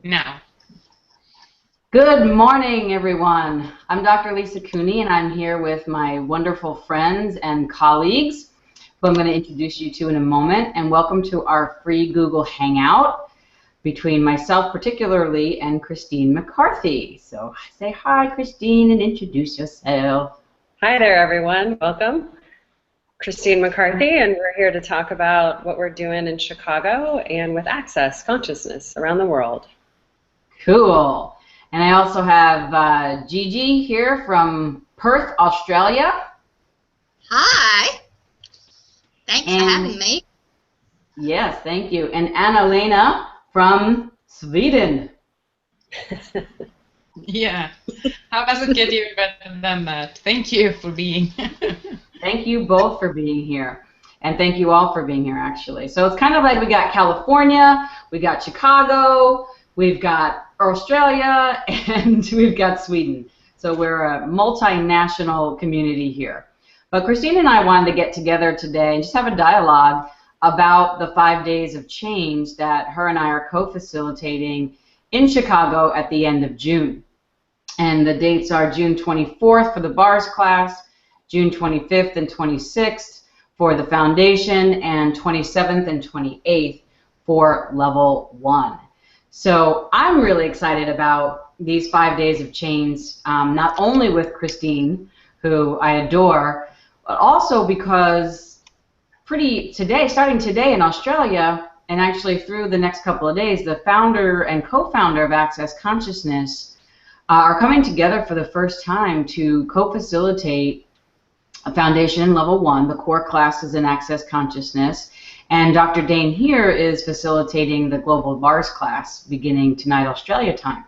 Now. Good morning, everyone. I'm Dr. Lisa Cooney, and I'm here with my wonderful friends and colleagues, who I'm going to introduce you to in a moment. And welcome to our free Google Hangout between myself, particularly, and Christine McCarthy. So say hi, Christine, and introduce yourself. Hi there, everyone. Welcome. Christine McCarthy, and we're here to talk about what we're doing in Chicago and with access consciousness around the world. Cool. And I also have Gigi here from Perth, Australia. Hi. Thanks for having me. Yes, thank you. And Anna-Lena from Sweden. Yeah. How does it get even better than that? Thank you for being. Thank you both for being here. And thank you all for being here, actually. So it's kind of like we got California, we got Chicago, we've got Australia, and we've got Sweden. So we're a multinational community here. But Christine and I wanted to get together today and just have a dialogue about the 5 days of change that her and I are co-facilitating in Chicago at the end of June. And the dates are June 24th for the bars class, June 25th and 26th for the foundation, and 27th and 28th for level 1. So I'm really excited about these 5 days of change, not only with Christine, who I adore, but also because starting today in Australia, and actually through the next couple of days, the founder and co-founder of Access Consciousness are coming together for the first time to co-facilitate a foundation level 1. The core class is in Access Consciousness. And Dr. Dane here is facilitating the Global Bars class beginning tonight Australia time.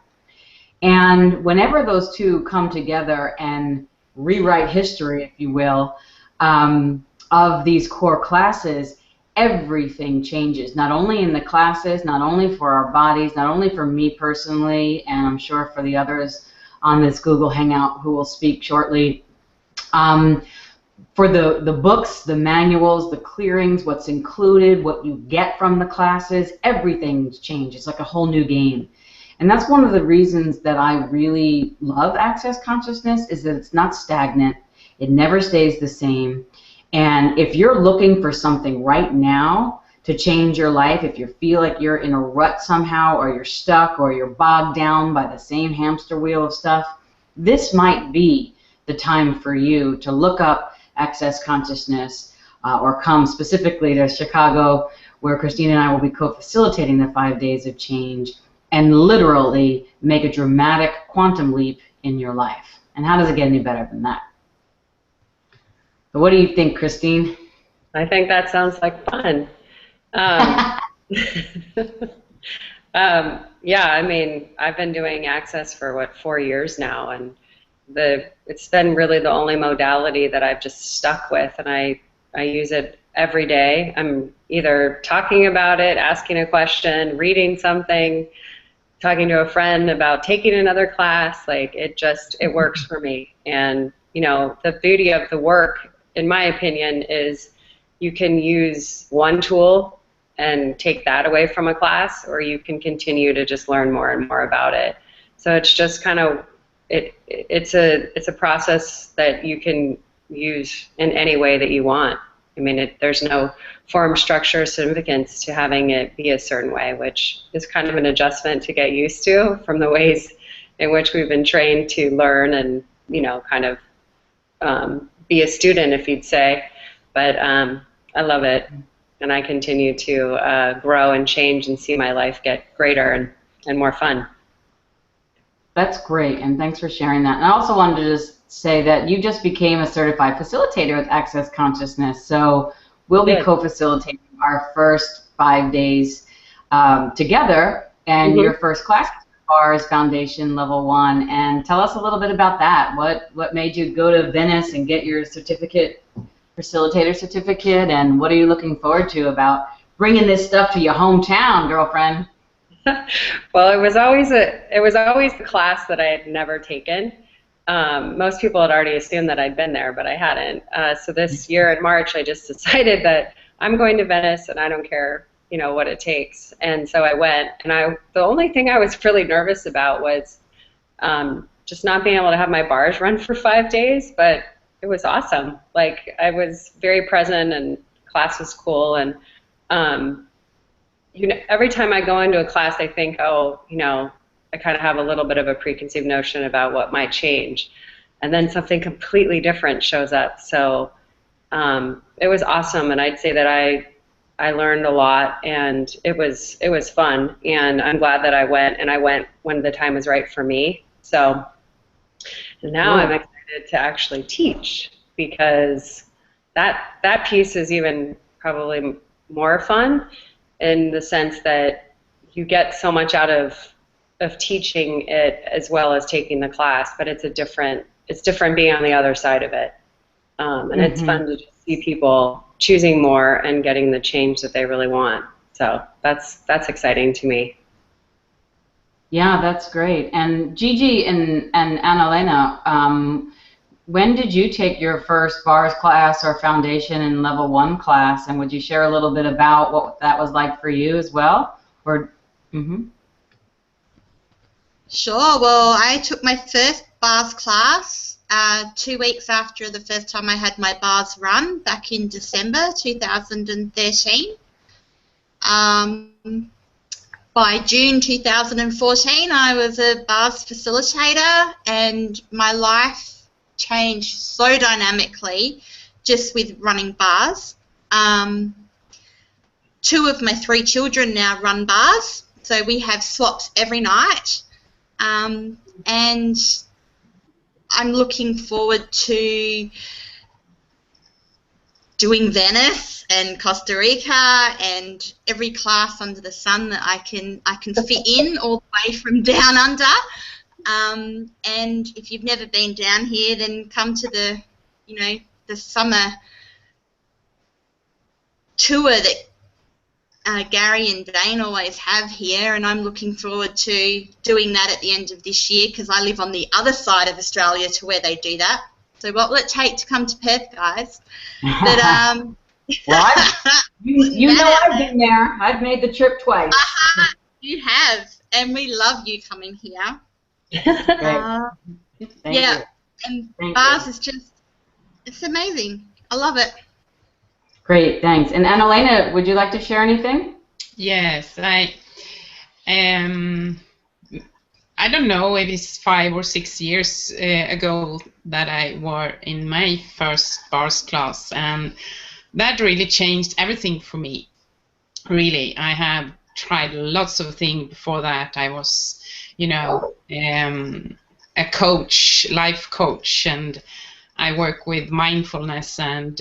And whenever those two come together and rewrite history, if you will, of these core classes, everything changes, not only in the classes, not only for our bodies, not only for me personally, and I'm sure for the others on this Google Hangout who will speak shortly, for the books, the manuals, the clearings, what's included, what you get from the classes, everything's changed. It's like a whole new game. And that's one of the reasons that I really love Access Consciousness, is that it's not stagnant. It never stays the same. And if you're looking for something right now to change your life, if you feel like you're in a rut somehow, or you're stuck, or you're bogged down by the same hamster wheel of stuff, this might be the time for you to look up Access Consciousness, or come specifically to Chicago, where Christine and I will be co-facilitating the 5 days of change, and literally make a dramatic quantum leap in your life. And how does it get any better than that? So what do you think, Christine? I think that sounds like fun. Yeah, I mean, I've been doing Access for, 4 years now, and it's been really the only modality that I've just stuck with, and I use it every day. I'm either talking about it, asking a question, reading something, talking to a friend about taking another class. Like, it works for me. And you know, the beauty of the work, in my opinion, is you can use one tool and take that away from a class, or you can continue to just learn more and more about it. So it's just kind of it's a process that you can use in any way that you want. I mean, there's no form, structure, significance to having it be a certain way, which is kind of an adjustment to get used to from the ways in which we've been trained to learn and, you know, kind of be a student, if you'd say. But I love it, and I continue to grow and change and see my life get greater and more fun. That's great, and thanks for sharing that. And I also wanted to just say that you just became a certified facilitator with Access Consciousness, so we'll be co-facilitating our first 5 days together, and your first class is Bars Foundation Level 1. And tell us a little bit about that. What made you go to Venice and get your certificate, facilitator certificate, and what are you looking forward to about bringing this stuff to your hometown, girlfriend? Well, it was always the class that I had never taken. Most people had already assumed that I'd been there, but I hadn't. So this year in March, I just decided that I'm going to Venice, and I don't care what it takes. And so I went, and the only thing I was really nervous about was just not being able to have my bars run for 5 days, but it was awesome. Like, I was very present, and class was cool, and every time I go into a class, I think, oh, I kind of have a little bit of a preconceived notion about what might change, and then something completely different shows up. So it was awesome, and I'd say that I learned a lot, and it was fun, and I'm glad that I went, and I went when the time was right for me. So now I'm excited to actually teach, because that piece is even probably more fun, in the sense that you get so much out of teaching it as well as taking the class, but it's different being on the other side of it. And it's fun to just see people choosing more and getting the change that they really want. So that's exciting to me. Yeah, that's great. And Gigi and Anna-Lena, when did you take your first bars class or foundation and level 1 class? And would you share a little bit about what that was like for you as well? Or, Sure. Well, I took my first bars class 2 weeks after the first time I had my bars run, back in December 2013. By June 2014, I was a bars facilitator, and my life changed so dynamically just with running bars. 2 of my 3 children now run bars, so we have swaps every night. And I'm looking forward to doing Venice and Costa Rica and every class under the sun that I can fit in, all the way from down under. And if you've never been down here, then come to the summer tour that Gary and Dane always have here, and I'm looking forward to doing that at the end of this year, because I live on the other side of Australia to where they do that. So what will it take to come to Perth, guys? But well, you know I've been there. I've made the trip twice. You have, and we love you coming here. Thank you. And bars is just, it's amazing. I love it. Great, thanks. And Anna-Lena, would you like to share anything? Yes, I don't know if it's 5 or 6 years ago that I were in my first bars class, and that really changed everything for me. Really, I have tried lots of things before that. I was, a coach, life coach, and I work with mindfulness, and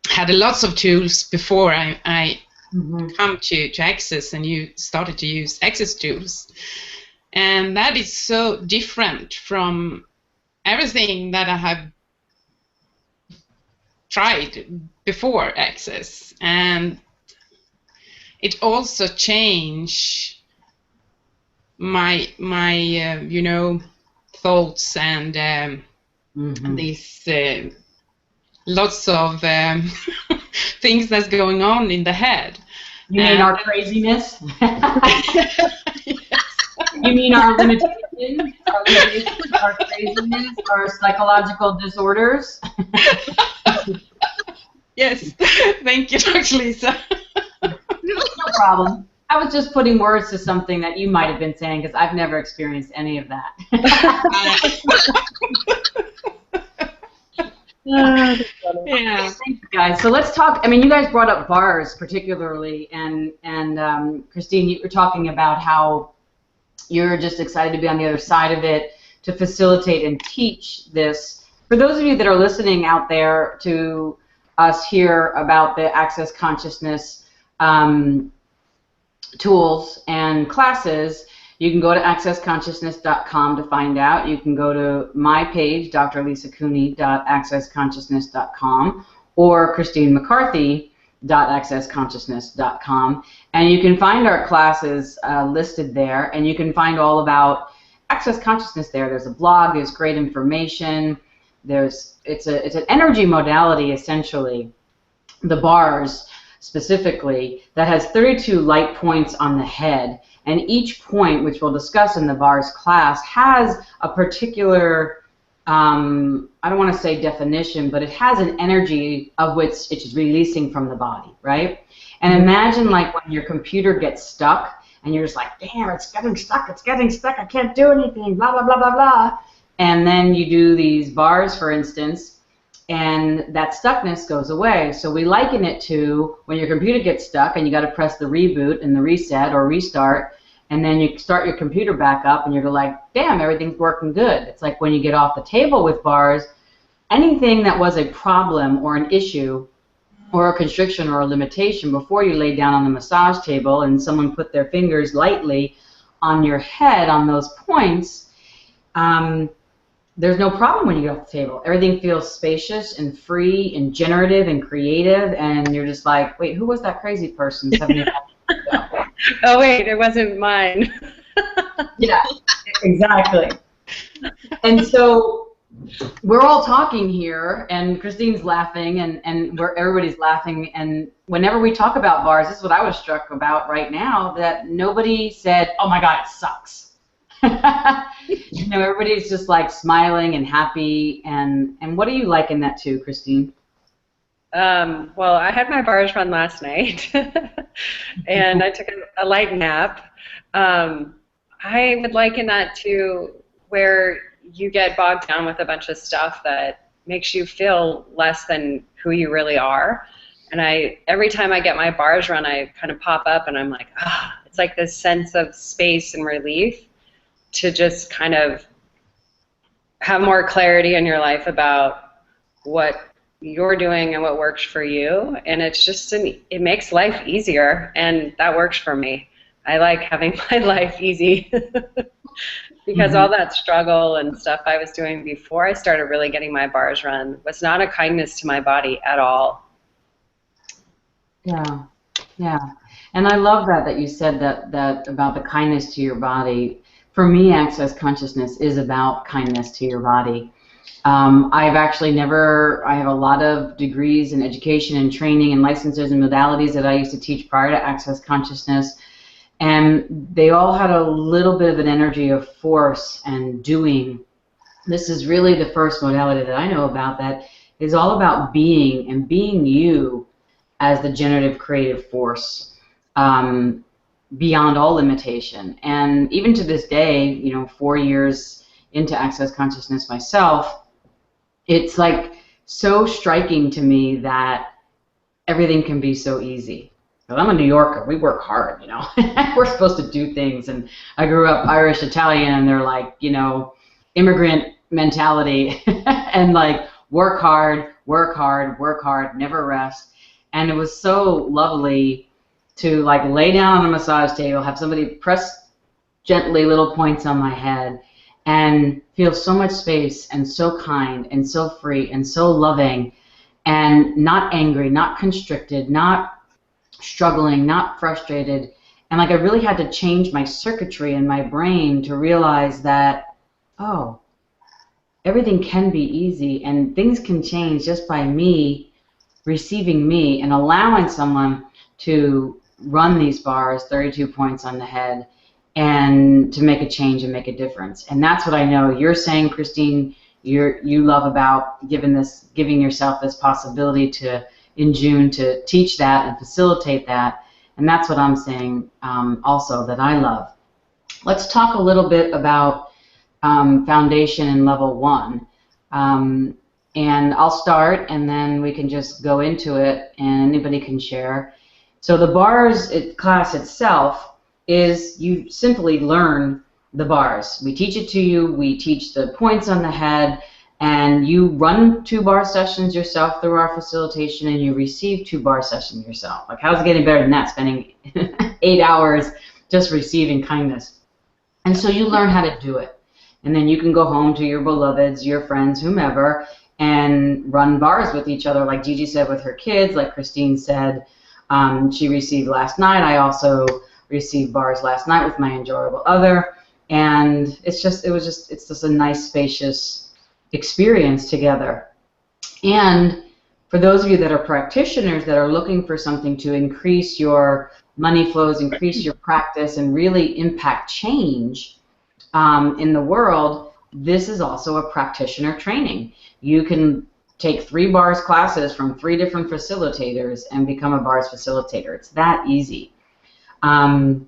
had lots of tools before I come to Access, and you started to use Access tools. And that is so different from everything that I have tried before Access. And it also changed my thoughts and these lots of things that's going on in the head. You mean our craziness? You mean our limitations, our craziness, our psychological disorders? Yes, thank you, Dr. Lisa. No problem. I was just putting words to something that you might have been saying, because I've never experienced any of that. Yeah. Thank you, guys. So let's talk. I mean, you guys brought up bars particularly, and Christine, you were talking about how you're just excited to be on the other side of it, to facilitate and teach this. For those of you that are listening out there to us here about the Access Consciousness tools and classes, you can go to accessconsciousness.com to find out. You can go to my page, drlisacooney.accessconsciousness.com, or christinemccarthy.accessconsciousness.com, and you can find our classes listed there, and you can find all about Access Consciousness there. There's a blog, there's great information, it's an energy modality, essentially, the bars. specifically that has 32 light points on the head, and each point, which we'll discuss in the bars class, has a particular, I don't want to say definition, but it has an energy of which it's releasing from the body, right? And imagine like when your computer gets stuck and you're just like, damn, it's getting stuck, I can't do anything, blah, blah, blah, blah, blah. And then you do these bars, for instance, and that stuckness goes away. So we liken it to when your computer gets stuck and you got to press the reboot and the reset or restart, and then you start your computer back up and you're like, damn, everything's working good. It's like when you get off the table with bars, anything that was a problem or an issue or a constriction or a limitation before you lay down on the massage table and someone put their fingers lightly on your head on those points, there's no problem when you get off the table. Everything feels spacious and free and generative and creative, and you're just like, wait, who was that crazy person 75 years ago? Oh, wait, it wasn't mine. Yeah, exactly. And so we're all talking here, and Christine's laughing, and everybody's laughing, and whenever we talk about bars, this is what I was struck about right now, that nobody said, oh my God, it sucks. You know, everybody's just like smiling and happy, and what do you like in that too, Christine? Well, I had my bars run last night, and I took a light nap. I would liken that to where you get bogged down with a bunch of stuff that makes you feel less than who you really are. And every time I get my bars run, I kind of pop up, and I'm like, it's like this sense of space and relief to just kind of have more clarity in your life about what you're doing and what works for you, and it's just it makes life easier, and that works for me. I like having my life easy because all that struggle and stuff I was doing before I started really getting my bars run was not a kindness to my body at all. Yeah, yeah, and I love that you said that about the kindness to your body. For me, Access Consciousness is about kindness to your body. I have a lot of degrees in education and training and licenses and modalities that I used to teach prior to Access Consciousness, and they all had a little bit of an energy of force and doing. This is really the first modality that I know about that is all about being, and being you as the generative creative force. Beyond all limitation. And even to this day, 4 years into Access Consciousness myself, it's like so striking to me that everything can be so easy. But I'm a New Yorker. We work hard, We're supposed to do things. And I grew up Irish, Italian, and they're like, immigrant mentality and like work hard, work hard, work hard, never rest. And it was so lovely to like lay down on a massage table, have somebody press gently little points on my head, and feel so much space and so kind and so free and so loving, and not angry, not constricted, not struggling, not frustrated. And like I really had to change my circuitry in my brain to realize that, oh, everything can be easy and things can change just by me receiving me and allowing someone to run these bars, 32 points on the head, and to make a change and make a difference. And that's what I know you're saying, Christine, you love about giving yourself this possibility in June to teach that and facilitate that. And that's what I'm saying also that I love. Let's talk a little bit about foundation and level 1. And I'll start, and then we can just go into it, and anybody can share. So the bars class itself is you simply learn the bars. We teach it to you. We teach the points on the head, and you run 2 bar sessions yourself through our facilitation, and you receive 2 bar sessions yourself. Like, how's it getting better than that, spending 8 hours just receiving kindness? And so you learn how to do it. And then you can go home to your beloveds, your friends, whomever, and run bars with each other, like Gigi said with her kids, like Christine said. She received last night. I also received bars last night with my enjoyable other, and it's just a nice, spacious experience together. And for those of you that are practitioners that are looking for something to increase your money flows, increase your practice, and really impact change in the world, this is also a practitioner training. You can take 3 bars classes from 3 different facilitators and become a bars facilitator. It's that easy. Then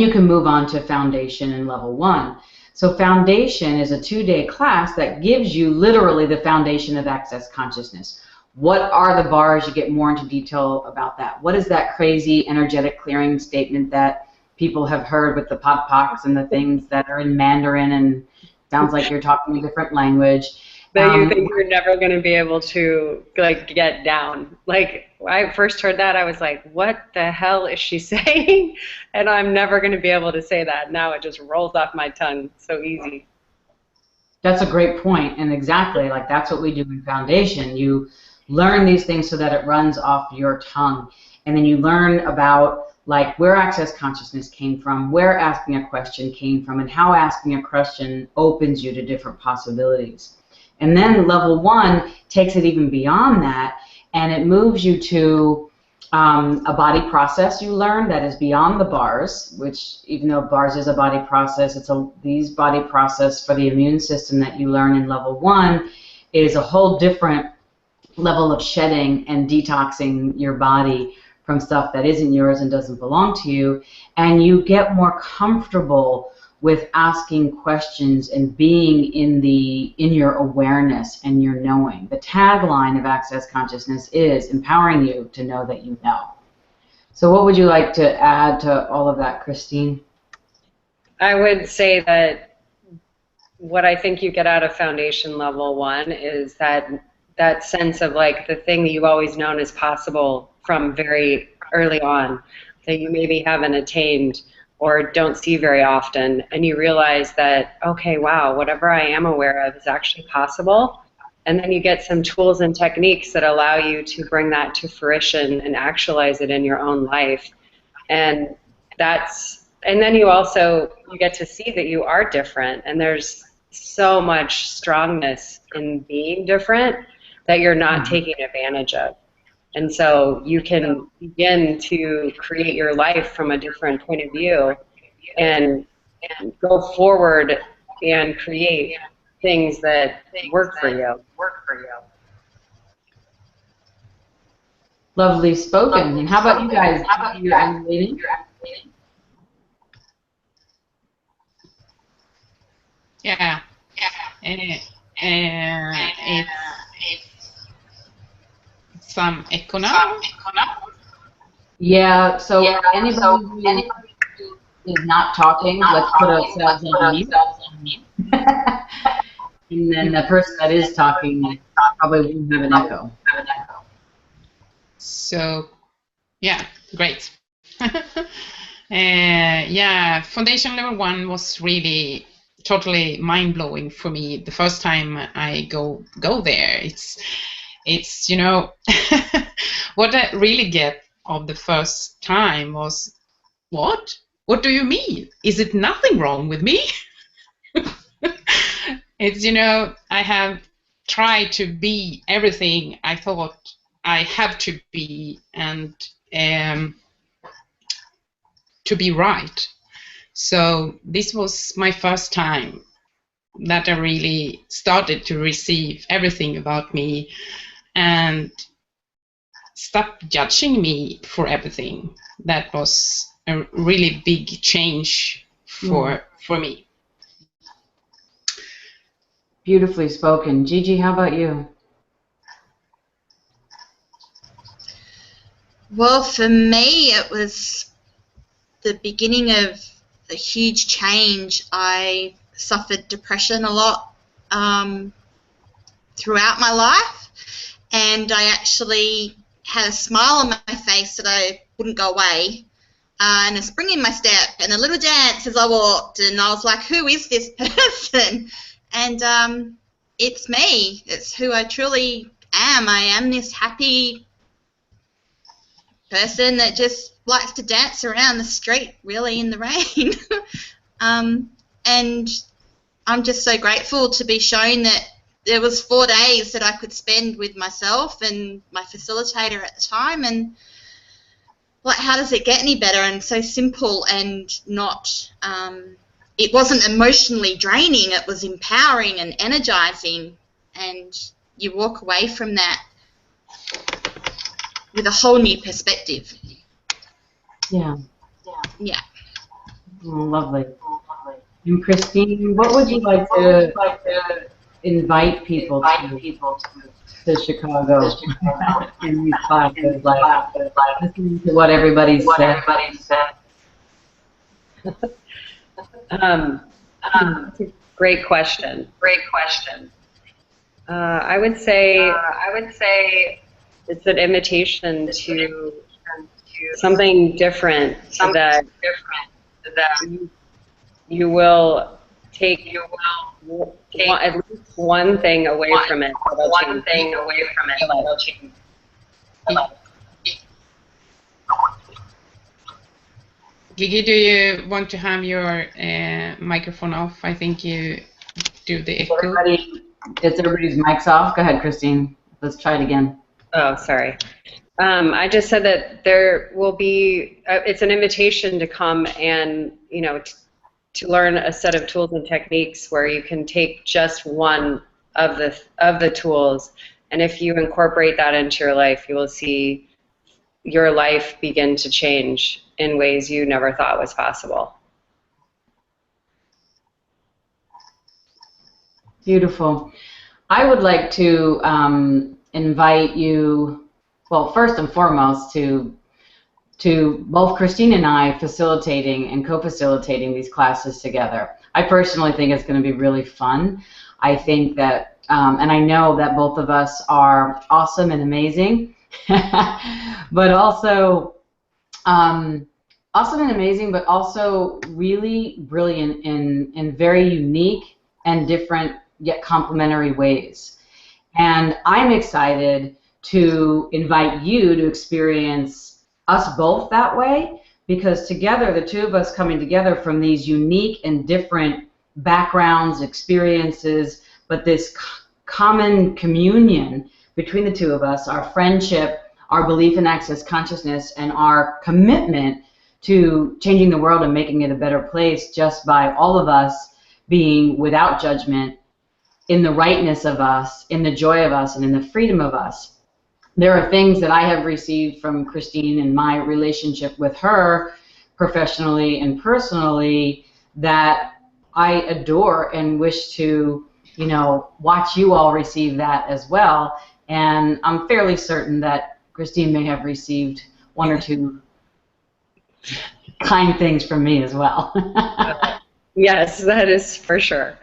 you can move on to foundation and level 1. So foundation is a 2-day class that gives you literally the foundation of access consciousness. What are the bars? You get more into detail about that. What is that crazy energetic clearing statement that people have heard with the pop pocs and the things that are in Mandarin and sounds like you're talking a different language? That you think you're never going to be able to like get down. Like when I first heard that, I was like, what the hell is she saying? And I'm never going to be able to say that. Now it just rolls off my tongue so easy. That's a great point, and exactly, like that's what we do in foundation. You learn these things so that it runs off your tongue, and then you learn about like where access consciousness came from, where asking a question came from, and how asking a question opens you to different possibilities. And then level 1 takes it even beyond that, and it moves you to a body process you learn that is beyond the bars, which even though bars is a body process, these body process for the immune system that you learn in level 1 is a whole different level of shedding and detoxing your body from stuff that isn't yours and doesn't belong to you, and you get more comfortable with asking questions and being in your awareness and your knowing. The tagline of Access Consciousness is empowering you to know that you know. So what would you like to add to all of that, Christine? I would say that what I think you get out of foundation level 1 is that sense of like the thing that you've always known is possible from very early on that you maybe haven't attained or don't see very often, and you realize that, okay, wow, whatever I am aware of is actually possible, and then you get some tools and techniques that allow you to bring that to fruition and actualize it in your own life, and then you get to see that you are different, and there's so much strongness in being different that you're not taking advantage of. And so you can begin to create your life from a different point of view and go forward and create things that work for you. Lovely spoken. And how about you guys? How about you, Anna-Lena? Yeah. It's some echo now. Yeah, so anybody who is not talking, let's put ourselves on mute. And then the person that is talking probably won't have an echo. So, yeah, great. Yeah, foundation level 1 was really totally mind-blowing for me the first time I go there. It's you know, what I really get of the first time was, what do you mean? Is it nothing wrong with me? It's, you know, I have tried to be everything I thought I have to be, and to be right. So this was my first time that I really started to receive everything about me and stop judging me for everything. That was a really big change for me. Beautifully spoken. Gigi, how about you? Well, for me, it was the beginning of a huge change. I suffered depression a lot throughout my life, and I actually had a smile on my face that I wouldn't go away, and a spring in my step, and a little dance as I walked, and I was like, who is this person? And it's me. It's who I truly am. I am this happy person that just likes to dance around the street, really, in the rain. And I'm just so grateful to be shown that there was 4 days that I could spend with myself and my facilitator at the time, and like, how does it get any better? And so simple, and not it wasn't emotionally draining, it was empowering and energizing, and you walk away from that with a whole new perspective. Yeah. Yeah. Oh, lovely. And Christine, what would you like to invite people to Chicago in these classes, like listening to what everybody said? That's a great question. I would say it's an invitation to something different, that you will take at least one thing away from it. That'll change. Gigi, do you want to have your microphone off? I think you do the echo. Gets everybody's mics off. Go ahead, Christine. Let's try it again. Oh, sorry. I just said that there will be, it's an invitation to come and, to learn a set of tools and techniques where you can take just one of the tools, and if you incorporate that into your life, you will see your life begin to change in ways you never thought was possible. Beautiful. I would like to invite you, well, first and foremost, to both Christine and I facilitating and co-facilitating these classes together. I personally think it's going to be really fun. I think that, and I know that both of us are awesome and amazing, but also awesome and amazing, but also really brilliant in very unique and different yet complementary ways. And I'm excited to invite you to experience us both that way, because together, the two of us coming together from these unique and different backgrounds, experiences, but this common communion between the two of us, our friendship, our belief in access consciousness, and our commitment to changing the world and making it a better place just by all of us being without judgment, in the rightness of us, in the joy of us, and in the freedom of us. There are things that I have received from Christine in my relationship with her, professionally and personally, that I adore and wish to, watch you all receive that as well. And I'm fairly certain that Christine may have received one or two kind things from me as well. Yes, that is for sure.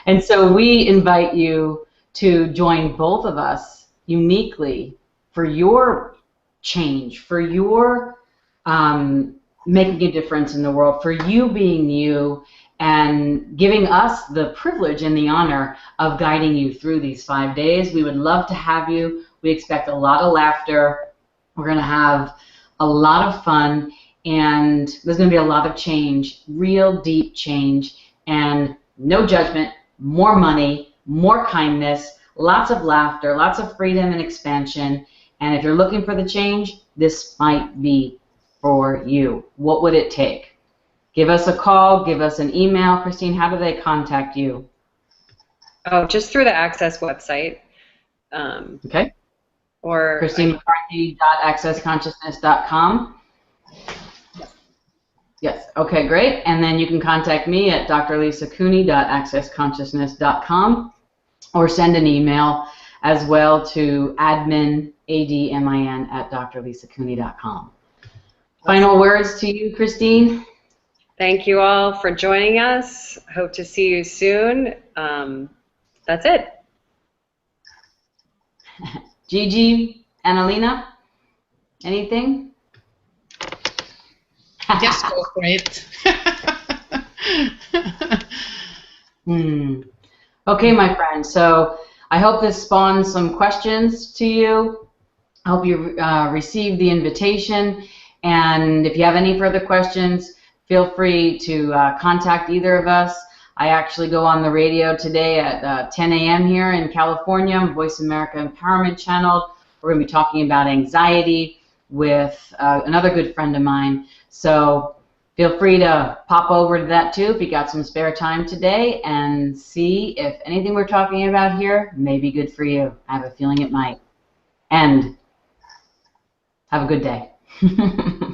And so we invite you to join both of us uniquely for your change, for your making a difference in the world, for you being you, and giving us the privilege and the honor of guiding you through these 5 days. We would love to have you. We expect a lot of laughter. We're going to have a lot of fun, and there's going to be a lot of change, real deep change, and no judgment, more money, more kindness, lots of laughter, lots of freedom and expansion. And if you're looking for the change, this might be for you. What would it take? Give us a call, give us an email. Christine, how do they contact you? Oh, just through the Access website. Okay. Or ChristineMcCarthy.accessconsciousness.com. Yes. Okay, great. And then you can contact me at drlisacooney.accessconsciousness.com, or send an email as well to admin, ADMIN, at drlisacooney.com. Final words to you, Christine? Thank you all for joining us. Hope to see you soon. That's it. Gigi, Anna-Lena, anything? Just go for it. Okay, my friend. So I hope this spawns some questions to you. I hope you received the invitation. And if you have any further questions, feel free to contact either of us. I actually go on the radio today at 10 a.m. here in California on Voice America Empowerment Channel. We're going to be talking about anxiety with another good friend of mine. So feel free to pop over to that too if you got some spare time today and see if anything we're talking about here may be good for you. I have a feeling it might. And have a good day.